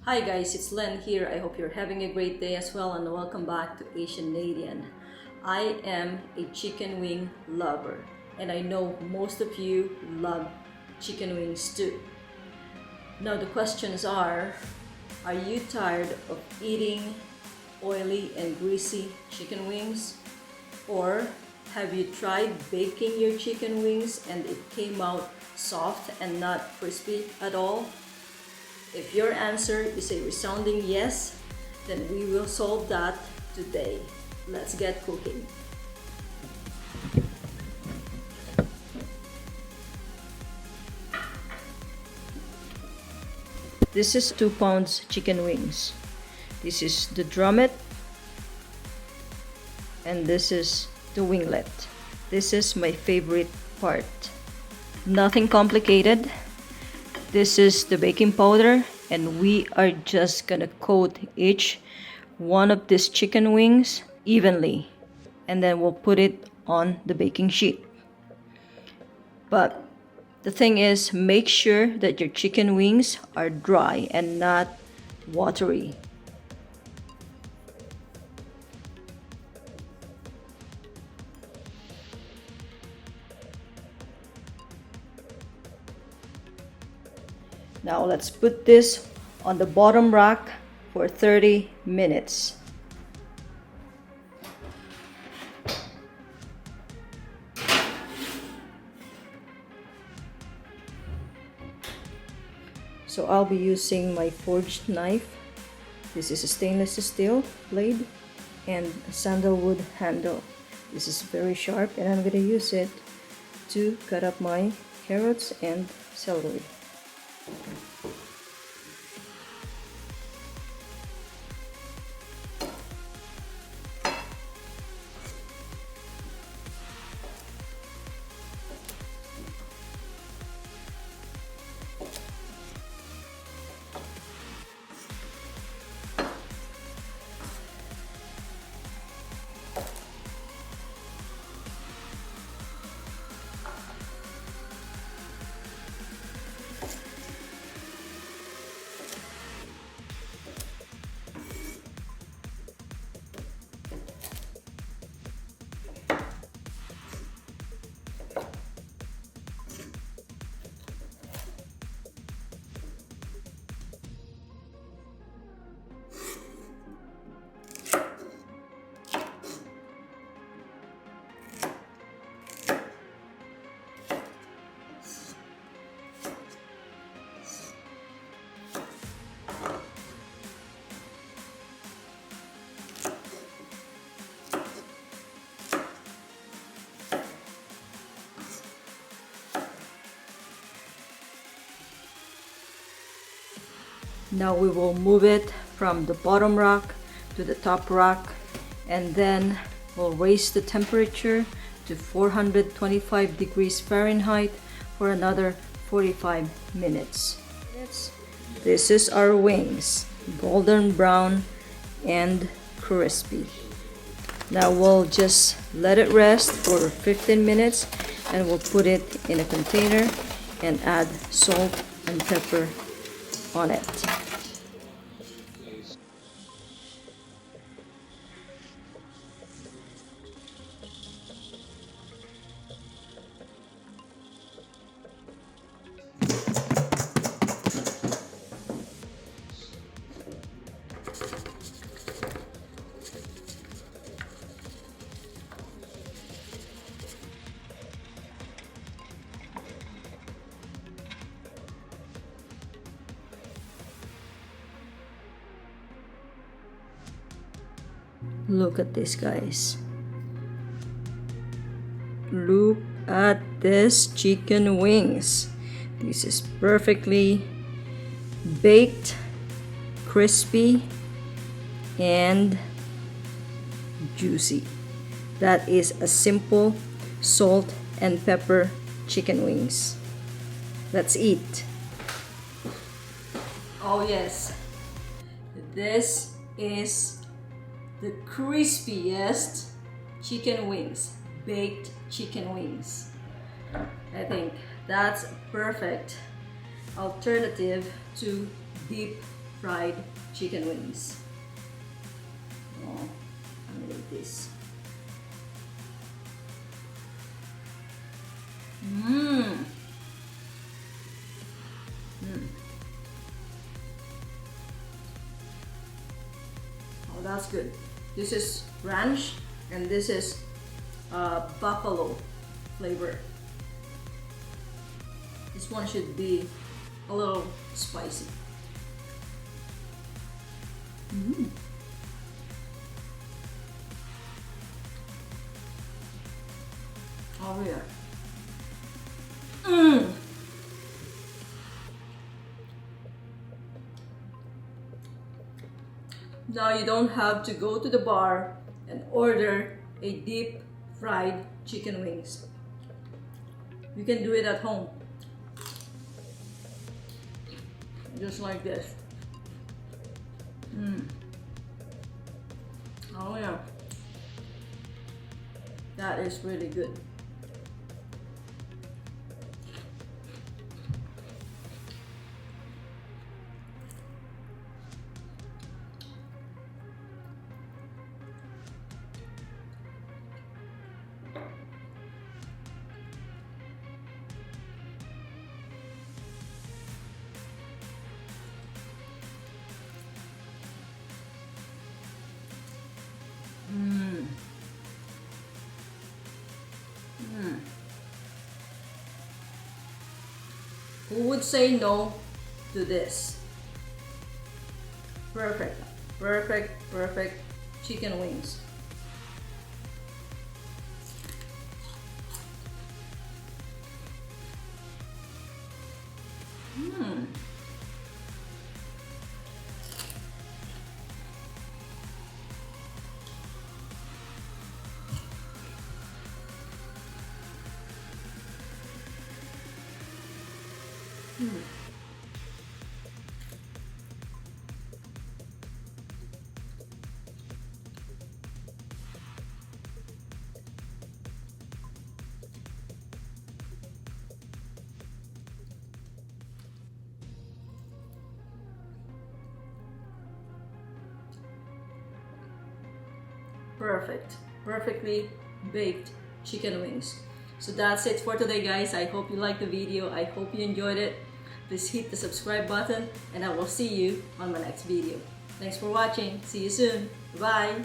Hi guys, it's Len here. I hope you're having a great day as well, and welcome back to Asianadian. I am a chicken wing lover, and I know most of you love chicken wings too. Now the questions are you tired of eating oily and greasy chicken wings? Or have you tried baking your chicken wings and it came out soft and not crispy at all? If your answer is a resounding yes, then we will solve that today. Let's get cooking. This is 2 pounds chicken wings. This is the drummet and this is the winglet. This is my favorite part. Nothing complicated. This is the baking powder, and we are just gonna coat each one of these chicken wings evenly, and then we'll put it on the baking sheet. But the thing is, make sure that your chicken wings are dry and not watery. Now let's put this on the bottom rack for 30 minutes. So I'll be using my forged knife. This is a stainless steel blade and a sandalwood handle. This is very sharp, and I'm going to use it to cut up my carrots and celery. Now we will move it from the bottom rack to the top rack, and then we'll raise the temperature to 425 degrees Fahrenheit for another 45 minutes. This is our wings, golden brown and crispy. Now we'll just let it rest for 15 minutes, and we'll put it in a container and add salt and pepper on it. Look at this, guys. Look at this chicken wings. This is perfectly baked, crispy, and juicy. That is a simple salt and pepper chicken wings. Let's eat. Oh yes, this is the crispiest chicken wings, baked chicken wings. I think that's a perfect alternative to deep fried chicken wings. Oh, I'm gonna eat this. Mmm. Oh, that's good. This is ranch and this is buffalo flavor. This one should be a little spicy. Mm. Oh yeah. Mm. Now you don't have to go to the bar and order a deep fried chicken wings. You can do it at home. Just like this. Oh yeah. That is really good. Who would say no to this? Perfect, perfect, perfect chicken wings. Perfect, perfectly baked chicken wings. So that's it for today, guys. I hope you liked the video. I hope you enjoyed it. Please hit the subscribe button and I will see you on my next video. Thanks for watching. See you soon. Bye.